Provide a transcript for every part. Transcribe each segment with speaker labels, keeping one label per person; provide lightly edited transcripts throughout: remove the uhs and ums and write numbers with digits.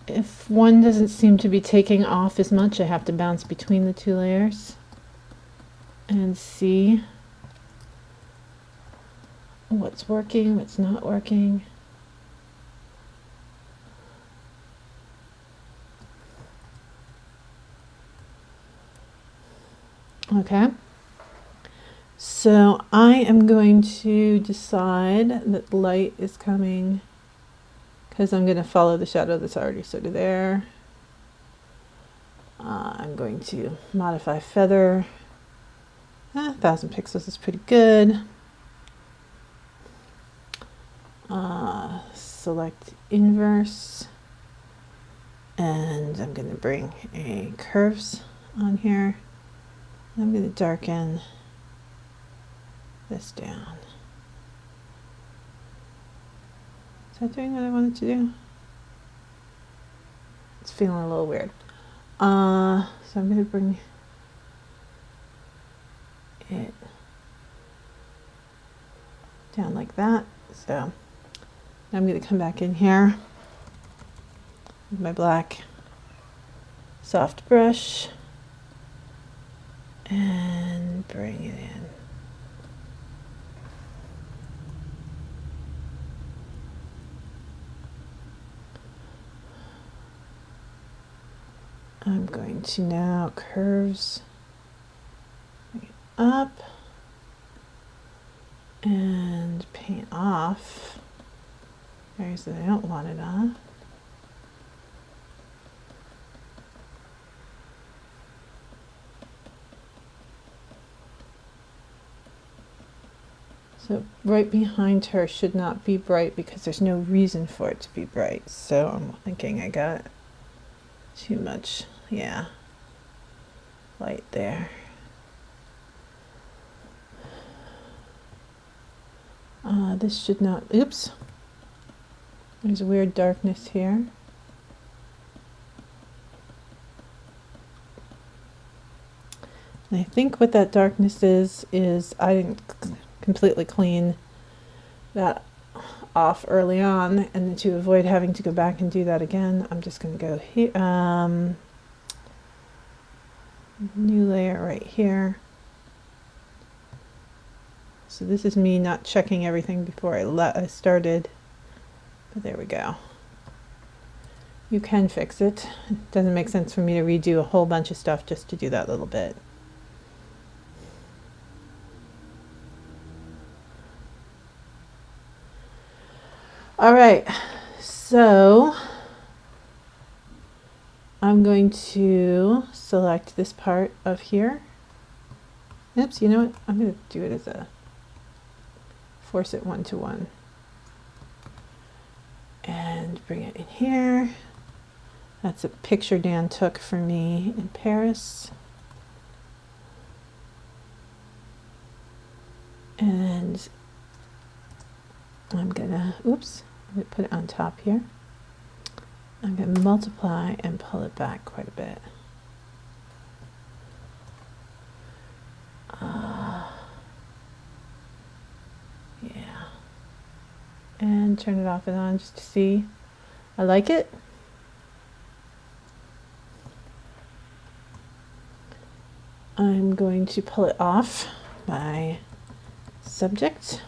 Speaker 1: if one doesn't seem to be taking off as much, I have to bounce between the two layers and see what's working, what's not working. Okay, so I am going to decide that light is coming because I'm going to follow the shadow that's already sort of there. I'm going to modify feather. 1,000 pixels is pretty good. Select inverse, and I'm going to bring a curves on here. I'm going to darken this down. Is that doing what I wanted to do? It's feeling a little weird. So I'm going to bring it down like that. So I'm going to come back in here with my black soft brush and bring it in. I'm going to now curves up and paint off areas that I don't want it on. So right behind her should not be bright because there's no reason for it to be bright. So I'm thinking I got too much, yeah, light there. This should not, oops, there's a weird darkness here. And I think what that darkness is I didn't completely clean that off early on, and to avoid having to go back and do that again, I'm just going to go here, new layer right here. So this is me not checking everything before I started, but there we go. You can fix it. It doesn't make sense for me to redo a whole bunch of stuff just to do that little bit. All right, so I'm going to select this part of here. Oops, you know what? I'm going to do it as a force it 1-to-1 and bring it in here. That's a picture Dan took for me in Paris. And I'm gonna, oops, I'm gonna put it on top here. I'm gonna multiply and pull it back quite a bit. Yeah. And turn it off and on just to see. I like it. I'm going to pull it off by subject.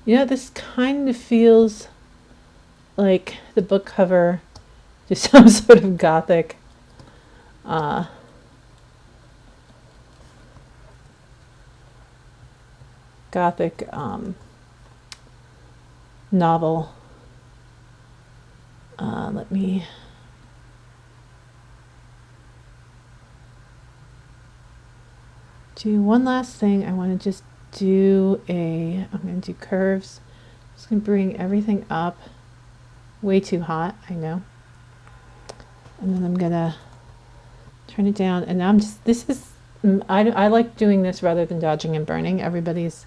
Speaker 1: You know, this kind of feels like the book cover to some sort of gothic novel. Let me do one last thing. I want to just do I'm going to do curves. Just going to bring everything up. Way too hot, I know. And then I'm going to turn it down. And I'm just, this is, I like doing this rather than dodging and burning. Everybody's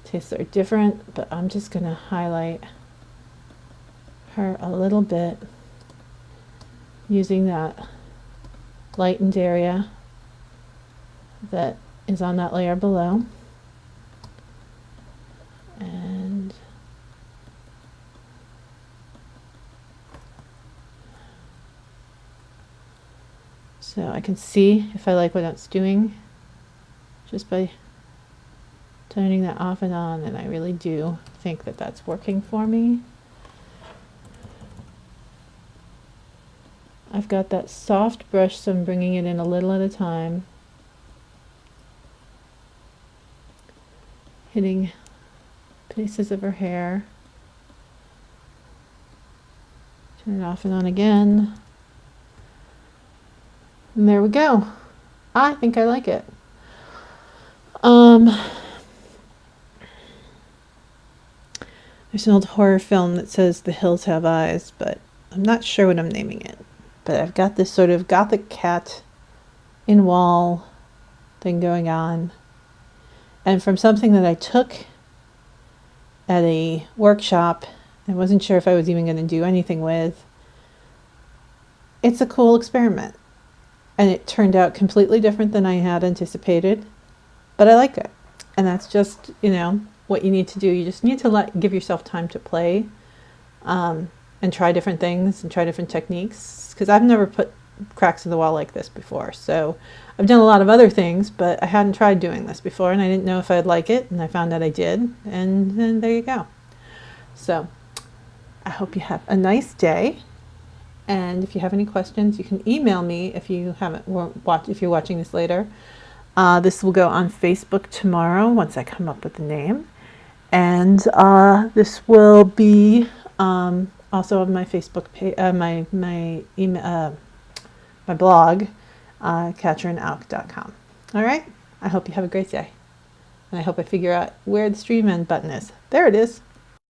Speaker 1: tastes are different, but I'm just going to highlight her a little bit using that lightened area that is on that layer below. And so I can see if I like what it's doing just by turning that off and on, and I really do think that that's working for me. I've got that soft brush, so I'm bringing it in a little at a time, hitting pieces of her hair. Turn it off and on again. And there we go. I think I like it. There's an old horror film that says The Hills Have Eyes, but I'm not sure what I'm naming it. But I've got this sort of gothic cat in wall thing going on. And from something that I took at a workshop, I wasn't sure if I was even going to do anything with. It's a cool experiment. And it turned out completely different than I had anticipated. But I like it. And that's just, you know, what you need to do. You just need to give yourself time to play and try different things and try different techniques. Because I've never put cracks in the wall like this before. So I've done a lot of other things, but I hadn't tried doing this before, and I didn't know if I'd like it, and I found out I did, and then there you go. So I hope you have a nice day. And if you have any questions, you can email me if you if you're watching this later. This will go on Facebook tomorrow once I come up with the name. And this will be also on my Facebook page, my blog, KatrinAuch.com. All right. I hope you have a great day. And I hope I figure out where the stream end button is. There it is.